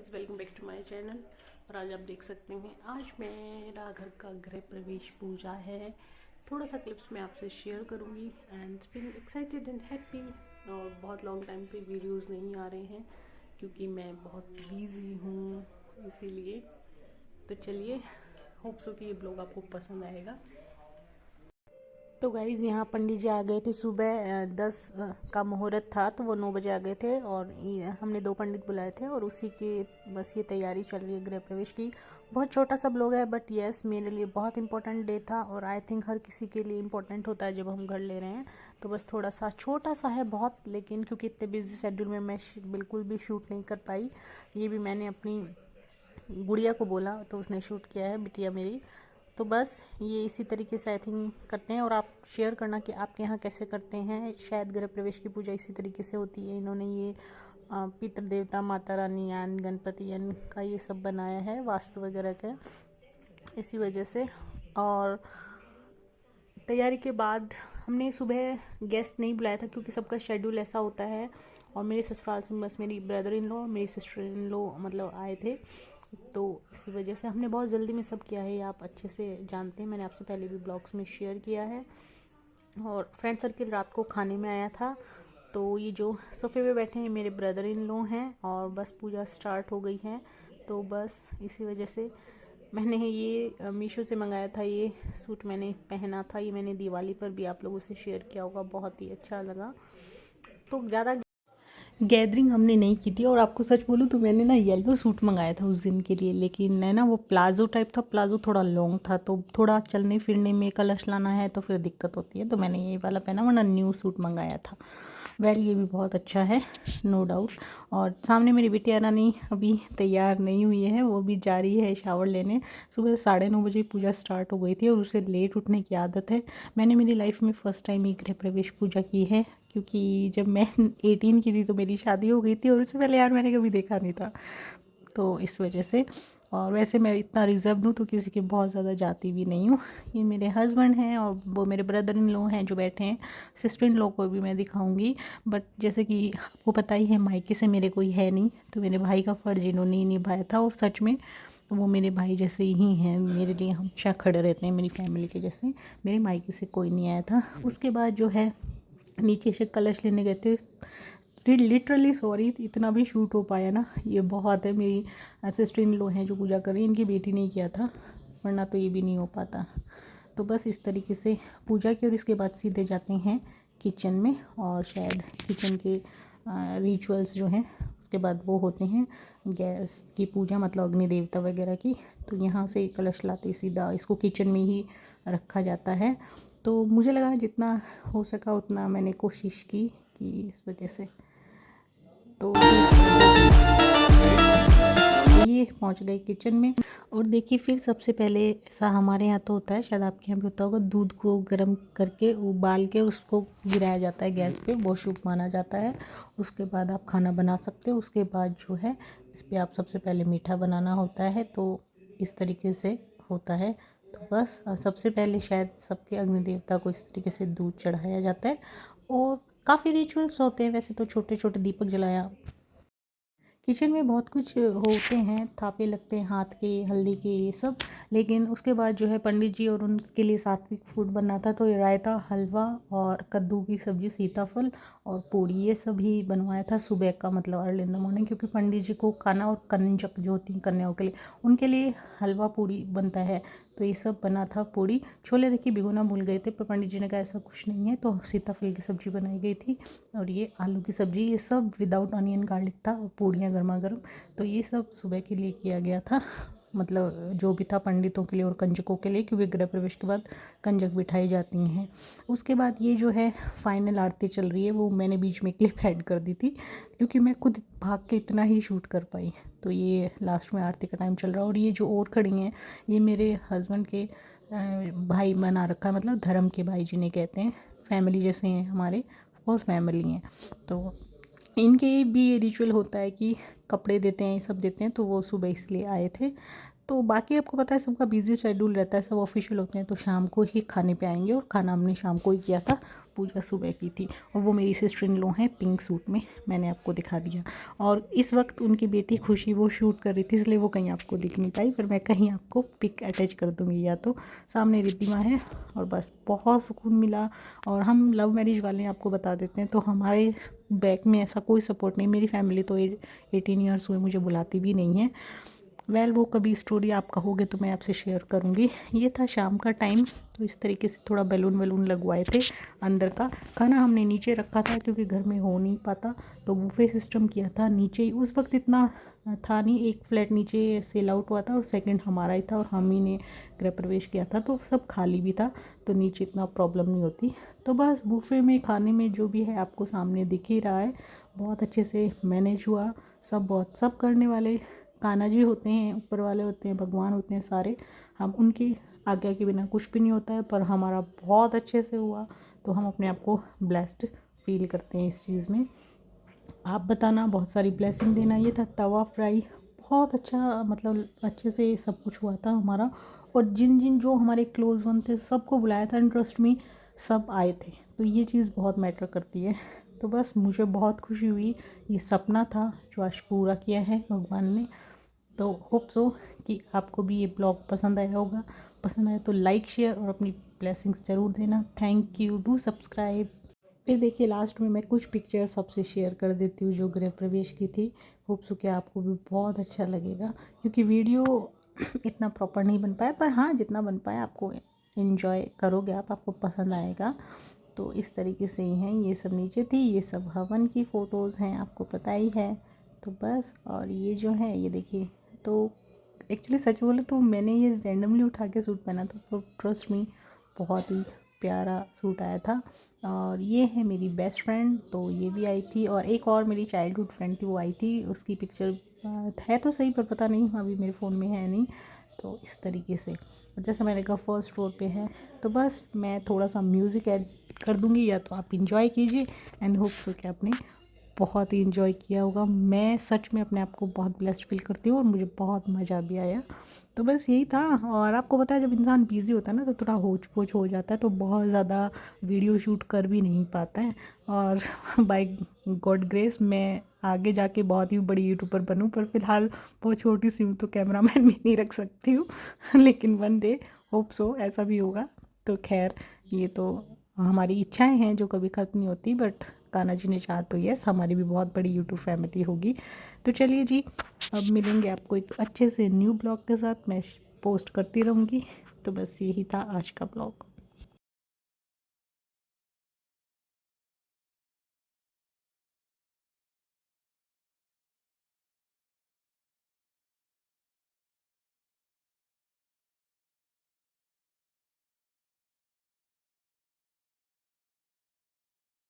Guys, welcome back to my channel. और आज आप देख सकते हैं आज मेरा घर का गृह प्रवेश पूजा है। थोड़ा सा क्लिप्स मैं आपसे शेयर करूंगी and feeling excited and happy. और बहुत लॉन्ग टाइम से वीडियोस नहीं आ रहे हैं क्योंकि मैं बहुत बिजी हूँ, इसीलिए। तो चलिए, होप सो कि ये ब्लॉग आपको पसंद आएगा। तो गाइज़, यहाँ पंडित जी आ गए थे सुबह 10 का मुहूर्त था, तो वो 9 बजे आ गए थे और हमने 2 पंडित बुलाए थे और उसी की बस ये तैयारी चल रही है गृह प्रवेश की। बहुत छोटा सा ब्लॉग है बट यस, मेरे लिए बहुत इंपॉर्टेंट डे था और आई थिंक हर किसी के लिए इम्पोर्टेंट होता है जब हम घर ले रहे हैं। तो बस थोड़ा सा छोटा सा है बहुत, लेकिन क्योंकि इतने बिजी शेड्यूल में मैं बिल्कुल भी शूट नहीं कर पाई। ये भी मैंने अपनी गुड़िया को बोला तो उसने शूट किया है, बिटिया मेरी। तो बस ये इसी तरीके से आई थिंक करते हैं और आप शेयर करना कि आपके यहाँ कैसे करते हैं। शायद गृह प्रवेश की पूजा इसी तरीके से होती है। इन्होंने ये पितृ देवता, माता रानी यान गणपति यान का ये सब बनाया है वास्तु वगैरह का, इसी वजह से। और तैयारी के बाद हमने सुबह गेस्ट नहीं बुलाया था क्योंकि सबका शेड्यूल ऐसा होता है। और मेरे ससुराल से बस मेरी ब्रदर इन लॉ, मेरी सिस्टर इन लॉ मतलब आए थे, तो इसी वजह से हमने बहुत जल्दी में सब किया है। ये आप अच्छे से जानते हैं, मैंने आपसे पहले भी ब्लॉग्स में शेयर किया है। और फ्रेंड सर्किल रात को खाने में आया था। तो ये जो सोफे पे बैठे हैं मेरे ब्रदर इन लॉ हैं और बस पूजा स्टार्ट हो गई है। तो बस इसी वजह से मैंने ये मीशो से मंगाया था। ये सूट मैंने पहना था, ये मैंने दिवाली पर भी आप लोगों से शेयर किया होगा, बहुत ही अच्छा लगा। तो ज़्यादा गैदरिंग हमने नहीं की थी और आपको सच बोलूँ तो मैंने ना येलो सूट मंगाया था उस दिन के लिए, लेकिन है ना वो प्लाजो टाइप था, प्लाजो थोड़ा लॉन्ग था, तो थोड़ा चलने फिरने में कलश लाना है तो फिर दिक्कत होती है, तो मैंने ये वाला पहना, वरना न्यू सूट मंगाया था। वेल, ये भी बहुत अच्छा है, नो डाउट। और सामने मेरी बिटिया रानी अभी तैयार नहीं हुई है, वो भी जा रही है शावर लेने। सुबह 9:30 बजे पूजा स्टार्ट हो गई थी और उसे लेट उठने की आदत है। मैंने मेरी लाइफ में फ़र्स्ट टाइम ही गृह प्रवेश पूजा की है, क्योंकि जब मैं 18 की थी तो मेरी शादी हो गई थी और उससे पहले यार मैंने कभी देखा नहीं था, तो इस वजह से। और वैसे मैं इतना रिजर्व हूँ तो किसी के बहुत ज़्यादा जाती भी नहीं हूँ। ये मेरे हस्बैंड हैं और वो मेरे ब्रदर इन लॉ हैं जो बैठे हैं। सिस्टर इन लॉ को भी मैं दिखाऊंगी, बट जैसे कि आपको पता ही है मायके से मेरे कोई है नहीं, तो मेरे भाई का फ़र्ज़ इन्होंने ही निभाया था और सच में वो मेरे भाई जैसे ही हैं, मेरे लिए हमेशा खड़े रहते हैं, मेरी फैमिली के जैसे। मेरे मायके से कोई नहीं आया था। उसके बाद जो है नीचे से कलश लेने गए थे। लिटरली सॉरी, इतना भी शूट हो पाया ना, ये बहुत है। मेरी सिस्टर इन लॉ हैं जो पूजा कर रही हैं, इनकी बेटी ने किया था, वरना तो ये भी नहीं हो पाता। तो बस इस तरीके से पूजा की और इसके बाद सीधे जाते हैं किचन में, और शायद किचन के रिचुअल्स जो हैं उसके बाद वो होते हैं गैस की पूजा, मतलब अग्नि देवता वगैरह की। तो यहाँ से कलश लाते सीधा इसको किचन में ही रखा जाता है। तो मुझे लगा जितना हो सका उतना मैंने कोशिश की कि इस वजह से। तो ये पहुंच गए किचन में। और देखिए, फिर सबसे पहले ऐसा हमारे यहाँ तो होता है, शायद आपके यहाँ भी होता होगा, दूध को गर्म करके उबाल के उसको गिराया जाता है गैस पे, वो शुभ माना जाता है। उसके बाद आप खाना बना सकते हो। उसके बाद जो है इस पर आप सबसे पहले मीठा बनाना होता है, तो इस तरीके से होता है। तो बस सबसे पहले शायद सबके अग्नि देवता को इस तरीके से दूध चढ़ाया जाता है। और काफ़ी रिचुअल्स होते हैं वैसे तो, छोटे छोटे दीपक जलाया। किचन में बहुत कुछ होते हैं, थापे लगते हैं हाथ के, हल्दी के, ये सब। लेकिन उसके बाद जो है पंडित जी और उनके लिए सात्विक फूड बनना था, तो ये रायता, हलवा और कद्दू की सब्ज़ी, सीताफल और पूड़ी, ये सब ही बनवाया था सुबह का, मतलब अर्ली इन द मॉर्निंग। क्योंकि पंडित जी को खाना और कंजक जो होती हैं कन्याओं के लिए, उनके लिए हलवा पूड़ी बनता है, तो ये सब बना था। पूड़ी, छोले देखिए भिगोना भूल गए थे, पर पंडित जी ने कहा ऐसा कुछ नहीं है, तो सीताफल की सब्ज़ी बनाई गई थी और ये आलू की सब्ज़ी, ये सब विदाउट ऑनियन गार्लिक था, और पूड़ियाँ गर्मा गर्म। तो ये सब सुबह के लिए किया गया था, मतलब जो भी था पंडितों के लिए और कंजकों के लिए, क्योंकि गृह प्रवेश के बाद कंजक बिठाई जाती हैं। उसके बाद ये जो है फाइनल आरती चल रही है, वो मैंने बीच में क्लिप ऐड कर दी थी क्योंकि मैं खुद भाग के इतना ही शूट कर पाई। तो ये लास्ट में आरती का टाइम चल रहा है। और ये जो और खड़ी हैं, ये मेरे हस्बैंड के भाई बना रखा है, मतलब धर्म के भाई जिन्हें कहते हैं, फैमिली जैसे हैं हमारे, ऑफ फैमिली हैं। तो इनके भी ये रिचुअल होता है कि कपड़े देते हैं, ये सब देते हैं, तो वो सुबह इसलिए आए थे। तो बाकी आपको पता है सबका बिजी शेड्यूल रहता है, सब ऑफिशियल होते हैं, तो शाम को ही खाने पे आएंगे और खाना हमने शाम को ही किया था। पूजा सुबह की थी, और वो मेरी सिस्टर इन लॉ हैं पिंक सूट में, मैंने आपको दिखा दिया। और इस वक्त उनकी बेटी खुशी वो शूट कर रही थी, इसलिए वो कहीं आपको दिख नहीं पाई, पर मैं कहीं आपको पिक अटैच कर दूँगी, या तो सामने रिद्धिमा है। और बस बहुत सुकून मिला। और हम लव मैरिज वाले हैं, आपको बता देते हैं, तो हमारे बैक में ऐसा कोई सपोर्ट नहीं। मेरी फैमिली तो 18 ईयर्स हुए मुझे बुलाती भी नहीं है। वो कभी स्टोरी आप कहोगे तो मैं आपसे शेयर करूँगी। ये था शाम का टाइम, तो इस तरीके से थोड़ा बैलून वैलून लगवाए थे। अंदर का खाना हमने नीचे रखा था क्योंकि घर में हो नहीं पाता, तो बुफे सिस्टम किया था नीचे ही। उस वक्त इतना था नहीं, एक फ्लैट नीचे सेल आउट हुआ था और सेकंड हमारा ही था, और हम ही ने गृह प्रवेश किया था, तो सब खाली भी था, तो नीचे इतना प्रॉब्लम नहीं होती। तो बस बुफे में खाने में जो भी है आपको सामने दिख ही रहा है, बहुत अच्छे से मैनेज हुआ। सब करने वाले कान्हा जी होते हैं, ऊपर वाले होते हैं, भगवान होते हैं सारे। हम उनकी आज्ञा के बिना कुछ भी नहीं होता है, पर हमारा बहुत अच्छे से हुआ, तो हम अपने आप को ब्लेस्ड फील करते हैं इस चीज़ में। आप बताना, बहुत सारी ब्लेसिंग देना। ये था तवा फ्राई, बहुत अच्छा, मतलब अच्छे से सब कुछ हुआ था हमारा। और जिन जिन जो हमारे क्लोज वन थे सबको बुलाया था, इंटरेस्ट में सब आए थे, तो ये चीज़ बहुत मैटर करती है। तो बस मुझे बहुत खुशी हुई, ये सपना था जो आज पूरा किया है भगवान ने। तो होप सो कि आपको भी ये ब्लॉग पसंद आया होगा। पसंद आया तो लाइक शेयर और अपनी ब्लेसिंग्स ज़रूर देना। Thank you, do subscribe. फिर देखिए लास्ट में मैं कुछ पिक्चर्स सबसे शेयर कर देती हूँ जो गृह प्रवेश की थी। होप सो कि आपको भी बहुत अच्छा लगेगा, क्योंकि वीडियो इतना प्रॉपर नहीं बन पाया, पर हाँ जितना बन पाया आपको इन्जॉय करोगे आप, आपको पसंद आएगा। तो इस तरीके से ही हैं, ये सब नीचे थी, ये सब हवन की फ़ोटोज़ हैं, आपको पता ही है। तो बस, और ये जो है ये देखिए, तो एक्चुअली सच बोले तो मैंने ये रैंडमली उठा के सूट पहना था, तो ट्रस्ट मी बहुत ही प्यारा सूट आया था। और ये है मेरी बेस्ट फ्रेंड, तो ये भी आई थी, और एक और मेरी चाइल्डहुड फ्रेंड थी वो आई थी, उसकी पिक्चर है तो सही पर पता नहीं अभी मेरे फ़ोन में है नहीं। तो इस तरीके से, और जैसे मैंने कहा फर्स्ट फ्लोर पे है। तो बस मैं थोड़ा सा म्यूज़िक ऐड कर दूँगी, या तो आप इंजॉय कीजिए, एंड होप सो कि आपने बहुत ही इंजॉय किया होगा। मैं सच में अपने आप को बहुत ब्लेस्ड फील करती हूँ, और मुझे बहुत मज़ा भी आया। तो बस यही था। और आपको पता है जब इंसान बिज़ी होता है ना, तो थोड़ा होच पोच हो जाता है, तो बहुत ज़्यादा वीडियो शूट कर भी नहीं पाता है। और बाय गॉड ग्रेस मैं आगे जाके बहुत ही बड़ी यूट्यूबर बनूं, पर फिलहाल बहुत छोटी सी हूँ, तो कैमरामैन भी नहीं रख सकती हूँ। लेकिन वन डे होप सो ऐसा भी होगा। तो खैर, ये तो हमारी इच्छाएं हैं जो कभी ख़त्म नहीं होती, बट कान्हा जी ने चाहा तो यस हमारी भी बहुत बड़ी यूट्यूब फैमिली होगी। तो चलिए जी, अब मिलेंगे आपको एक अच्छे से न्यू ब्लॉग के साथ, मैं पोस्ट करती रहूँगी। तो बस यही था आज का ब्लॉग।